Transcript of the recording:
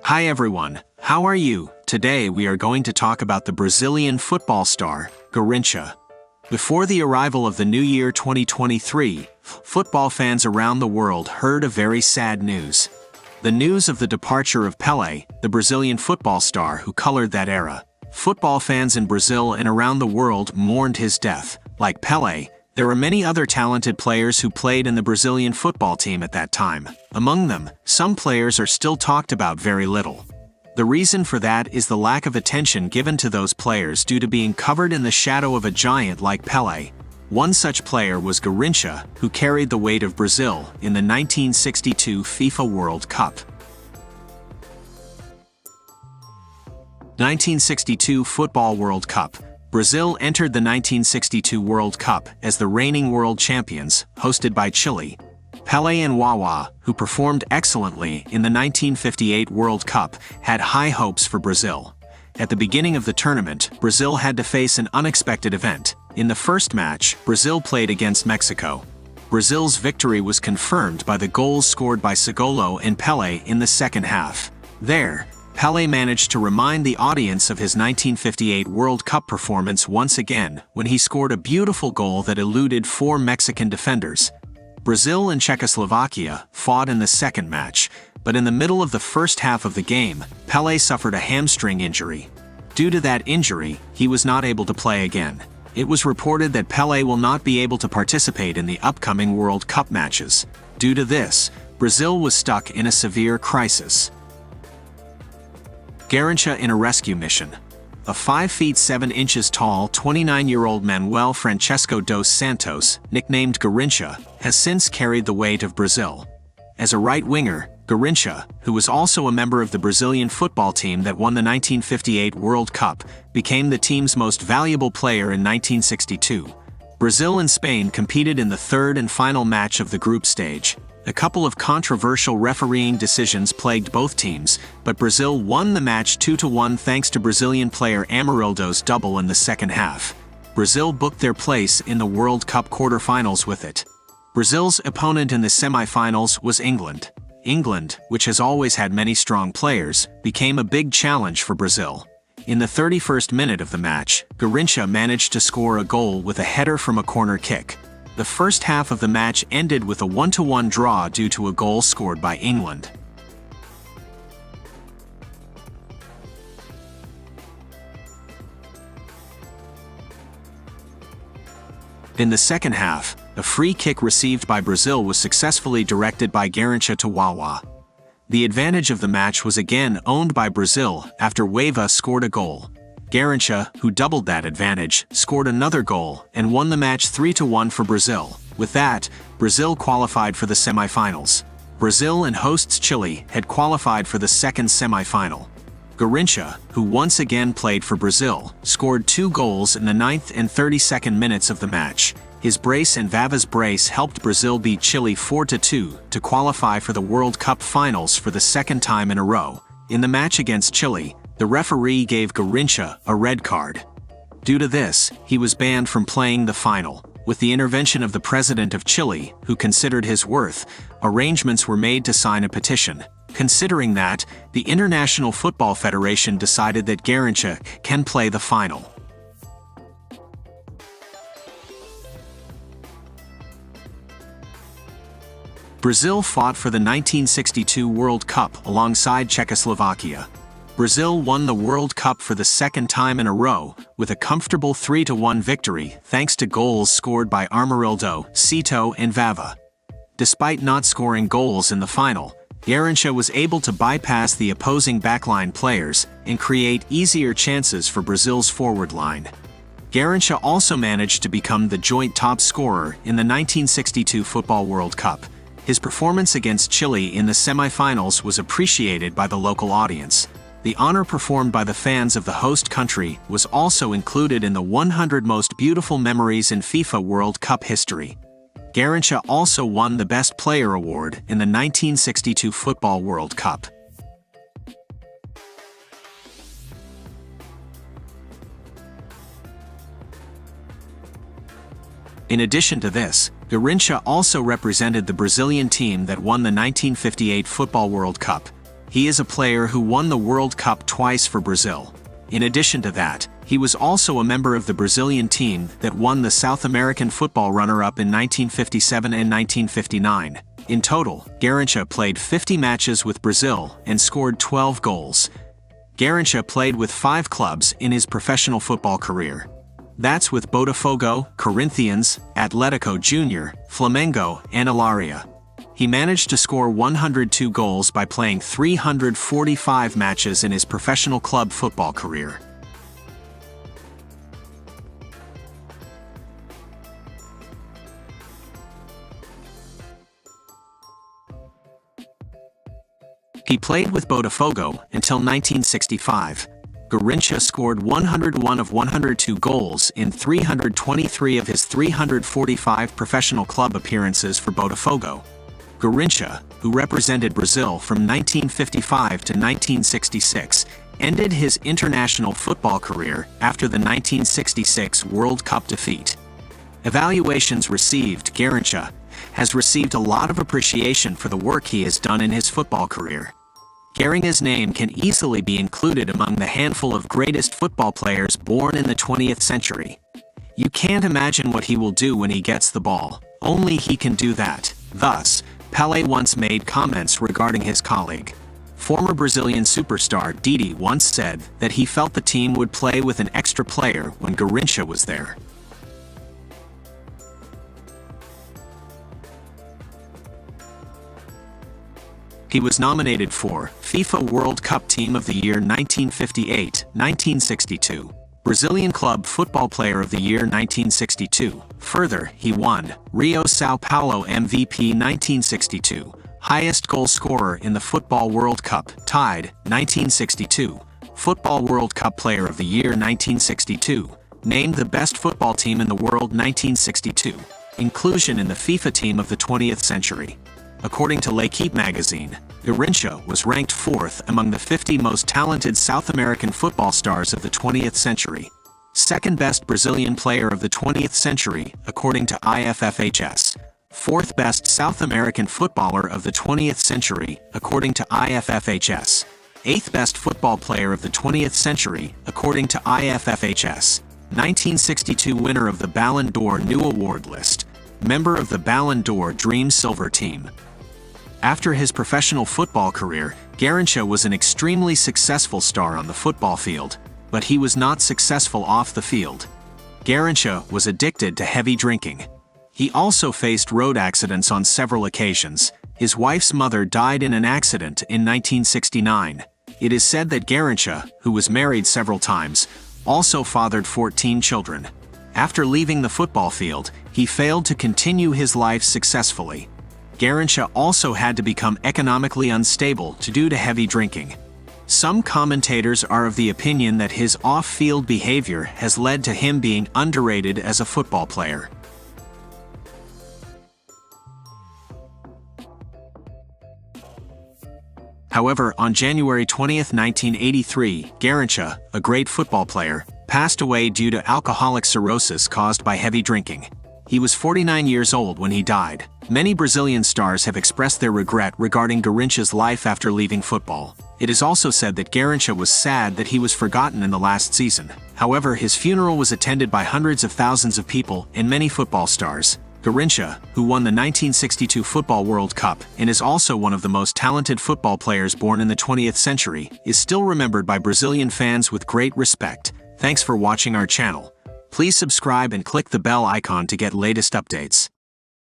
Hi everyone, how are you? Today we are going to talk about the Brazilian football star, Garrincha. Before the arrival of the new year 2023, football fans around the world heard a very sad news. The news of the departure of Pelé, the Brazilian football star who colored that era. Football fans in Brazil and around the world mourned his death. Like Pelé, there were many other talented players who played in the Brazilian football team at that time. Among them, some players are still talked about very little. The reason for that is the lack of attention given to those players due to being covered in the shadow of a giant like Pelé. One such player was Garrincha, who carried the weight of Brazil in the 1962 FIFA World Cup. 1962 Football World Cup. Brazil entered the 1962 World Cup as the reigning world champions, hosted by Chile. Pelé and Wawa, who performed excellently in the 1958 World Cup, had high hopes for Brazil. At the beginning of the tournament, Brazil had to face an unexpected event. In the first match, Brazil played against Mexico. Brazil's victory was confirmed by the goals scored by Segolo and Pelé in the second half. There, Pelé managed to remind the audience of his 1958 World Cup performance once again when he scored a beautiful goal that eluded 4 Mexican defenders. Brazil and Czechoslovakia fought in the second match, but in the middle of the first half of the game, Pelé suffered a hamstring injury. Due to that injury, he was not able to play again. It was reported that Pelé will not be able to participate in the upcoming World Cup matches. Due to this, Brazil was stuck in a severe crisis. Garrincha in a rescue mission. A 5 feet 7 inches tall 29-year-old Manuel Francisco dos Santos, nicknamed Garrincha, has since carried the weight of Brazil. As a right winger, Garrincha, who was also a member of the Brazilian football team that won the 1958 World Cup, became the team's most valuable player in 1962. Brazil and Spain competed in the third and final match of the group stage. A couple of controversial refereeing decisions plagued both teams, but Brazil won the match 2-1 thanks to Brazilian player Amarildo's double in the second half. Brazil booked their place in the World Cup quarterfinals with it. Brazil's opponent in the semifinals was England. England, which has always had many strong players, became a big challenge for Brazil. In the 31st minute of the match, Garrincha managed to score a goal with a header from a corner kick. The first half of the match ended with a 1-1 draw due to a goal scored by England. In the second half, a free kick received by Brazil was successfully directed by Garrincha to Wawa. The advantage of the match was again owned by Brazil after Wawa scored a goal. Garrincha, who doubled that advantage, scored another goal and won the match 3-1 for Brazil. With that, Brazil qualified for the semifinals. Brazil and hosts Chile had qualified for the second semifinal. Garrincha, who once again played for Brazil, scored 2 goals in the 9th and 32nd minutes of the match. His brace and Vava's brace helped Brazil beat Chile 4-2 to qualify for the World Cup finals for the second time in a row. In the match against Chile, the referee gave Garrincha a red card. Due to this, he was banned from playing the final. With the intervention of the president of Chile, who considered his worth, arrangements were made to sign a petition. Considering that, the International Football Federation decided that Garrincha can play the final. Brazil fought for the 1962 World Cup alongside Czechoslovakia. Brazil won the World Cup for the second time in a row, with a comfortable 3-1 victory thanks to goals scored by Amarildo, Cito and Vava. Despite not scoring goals in the final, Garrincha was able to bypass the opposing backline players and create easier chances for Brazil's forward line. Garrincha also managed to become the joint top scorer in the 1962 Football World Cup. His performance against Chile in the semifinals was appreciated by the local audience. The honor performed by the fans of the host country was also included in the 100 Most Beautiful Memories in FIFA World Cup history. Garrincha also won the Best Player award in the 1962 Football World Cup. In addition to this, Garrincha also represented the Brazilian team that won the 1958 Football World Cup. He is a player who won the World Cup twice for Brazil. In addition to that, he was also a member of the Brazilian team that won the South American football runner-up in 1957 and 1959. In total, Garrincha played 50 matches with Brazil and scored 12 goals. Garrincha played with 5 clubs in his professional football career. That's with Botafogo, Corinthians, Atletico Junior, Flamengo, and Ilaria. He managed to score 102 goals by playing 345 matches in his professional club football career. He played with Botafogo until 1965. Garrincha scored 101 of 102 goals in 323 of his 345 professional club appearances for Botafogo. Garrincha, who represented Brazil from 1955 to 1966, ended his international football career after the 1966 World Cup defeat. Evaluations received. Garrincha has received a lot of appreciation for the work he has done in his football career. Garrincha's name can easily be included among the handful of greatest football players born in the 20th century. You can't imagine what he will do when he gets the ball. Only he can do that. Thus, Pelé once made comments regarding his colleague. Former Brazilian superstar Didi once said that he felt the team would play with an extra player when Garrincha was there. He was nominated for FIFA World Cup Team of the Year 1958, 1962, Brazilian Club Football Player of the Year 1962. Further, he won Rio São Paulo MVP 1962, highest goal scorer in the Football World Cup, tied, 1962, Football World Cup Player of the Year 1962, named the best football team in the world 1962, inclusion in the FIFA Team of the 20th Century. According to L'Équipe magazine, Garrincha was ranked 4th among the 50 most talented South American football stars of the 20th century. Second best Brazilian player of the 20th century, according to IFFHS. 4th best South American footballer of the 20th century, according to IFFHS. 8th best football player of the 20th century, according to IFFHS. 1962 winner of the Ballon d'Or new award list. Member of the Ballon d'Or Dream Silver team. After his professional football career, Garrincha was an extremely successful star on the football field, but he was not successful off the field. Garrincha was addicted to heavy drinking. He also faced road accidents on several occasions. His wife's mother died in an accident in 1969. It is said that Garrincha, who was married several times, also fathered 14 children. After leaving the football field, he failed to continue his life successfully. Garrincha also had to become economically unstable due to heavy drinking. Some commentators are of the opinion that his off-field behavior has led to him being underrated as a football player. However, on January 20, 1983, Garrincha, a great football player, passed away due to alcoholic cirrhosis caused by heavy drinking. He was 49 years old when he died. Many Brazilian stars have expressed their regret regarding Garrincha's life after leaving football. It is also said that Garrincha was sad that he was forgotten in the last season. However, his funeral was attended by hundreds of thousands of people and many football stars. Garrincha, who won the 1962 Football World Cup and is also one of the most talented football players born in the 20th century, is still remembered by Brazilian fans with great respect. Thanks for watching our channel. Please subscribe and click the bell icon to get latest updates.